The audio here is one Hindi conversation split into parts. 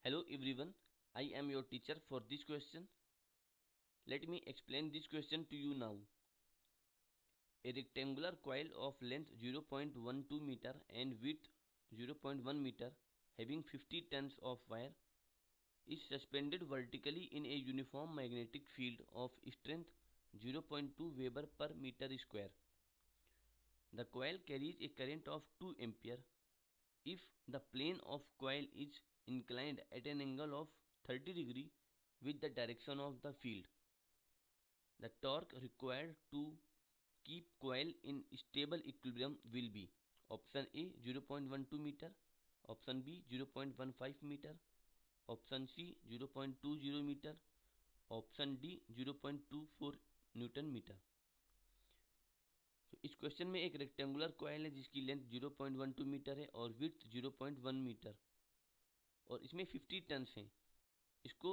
Hello everyone, I am your teacher for this question. Let me explain this question to you now. A rectangular coil of length 0.12 meter and width 0.1 meter having 50 turns of wire is suspended vertically in a uniform magnetic field of strength 0.2 Weber per meter square. The coil carries a current of 2 ampere if the plane of coil is inclined at an angle of 30 degree with the direction of the field. The torque required to keep coil in stable equilibrium will be option A 0.12 meter, option B 0.15 meter, option C 0.20 meter, option D 0.24 newton metre. तो इस क्वेश्चन में एक रेक्टेंगुलर कॉइल है जिसकी लेंथ 0.12 मीटर है और विड्थ 0.1 मीटर और इसमें 50 टन्स हैं। इसको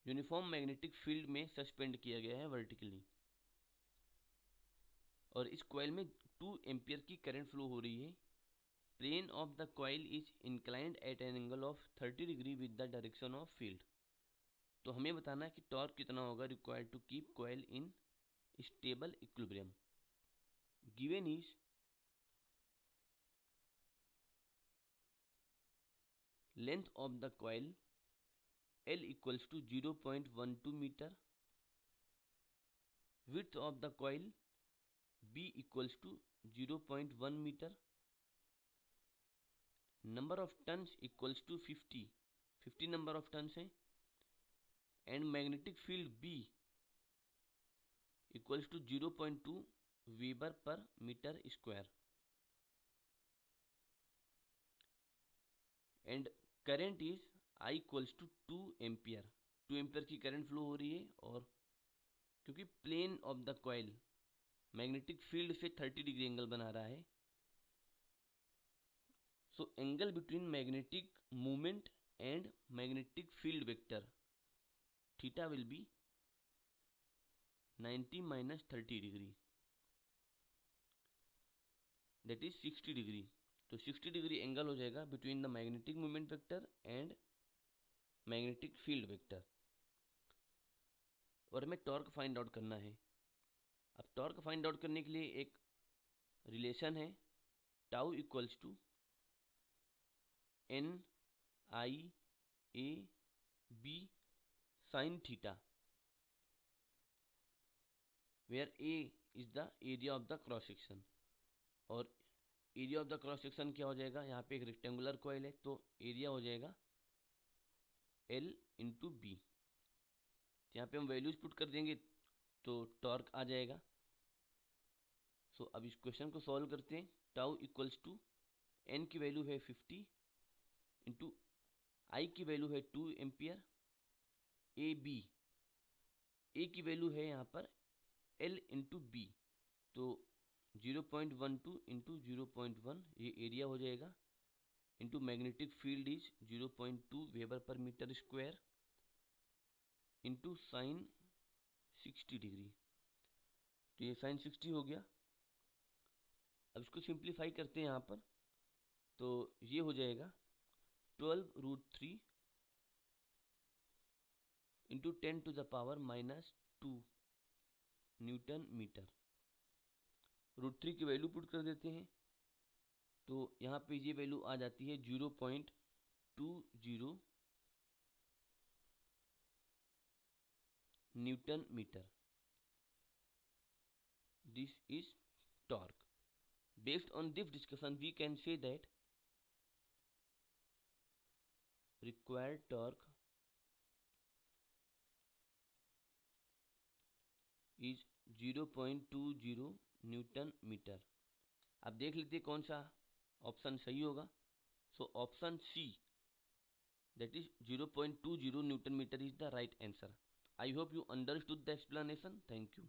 यूनिफॉर्म मैग्नेटिक फील्ड में सस्पेंड किया गया है वर्टिकली और इस कॉइल में 2 एम्पियर की करंट फ्लो हो रही है। Plane of the coil is inclined at an angle of 30 degree with the direction of field. तो हमें बताना है कि टॉर्क कितना होगा required to keep coil in stable equilibrium. Given is length of the coil L equals to 0.12 meter, width of the coil B equals to 0.1 meter, number of turns equals to 50 number of turns है and magnetic field B equals to 0.2 Weber per meter square and current is I equals to 2 ampere. 2 ampere की करंट फ्लो हो रही है और क्योंकि plane of the coil magnetic field से 30 डिग्री एंगल बना रहा है, so angle between magnetic movement and magnetic field vector theta will be 90 minus 30 degree, that is 60 degree। तो 60 डिग्री एंगल हो जाएगा between the magnetic movement vector and magnetic field vector और हमें टॉर्क फाइंड आउट करना है। अब टॉर्क फाइंड आउट करने के लिए एक रिलेशन है tau equals to N I A B sine theta, where A is the area of the cross section और area of the cross section क्या हो जाएगा, यहाँ पे एक रेक्टेंगुलर कॉइल है तो एरिया हो जाएगा एल इंटू बी। यहाँ पे हम वैल्यूज पुट कर देंगे तो टॉर्क आ जाएगा। सो अब इस क्वेश्चन को सॉल्व करते हैं। टाउ इक्वल्स टू एन की वैल्यू है 50 इंटू आई की वैल्यू है 2 एम्पियर, ए की वैल्यू है यहाँ पर एल इंटू बी तो 0.12 इंटू 0.1 ये एरिया हो जाएगा into magnetic field is 0.2 weber per metre square into sine 60 degree. तो ये साइन 60 हो गया। अब इसको सिंप्लीफाई करते हैं यहाँ पर तो ये हो जाएगा 12√3 into 10 to the power -2 newton metre. √3 की वैल्यू पुट कर देते हैं तो यहाँ पे ये वैल्यू आ जाती है 0.20 newton metre. This is torque. Based on this discussion, we can say that required torque is 0.20 newton metre. अब देख लेते हैं कौन सा ऑप्शन सही होगा। So option C that is 0.20 newton metre is the right answer. I hope you understood the explanation. Thank you.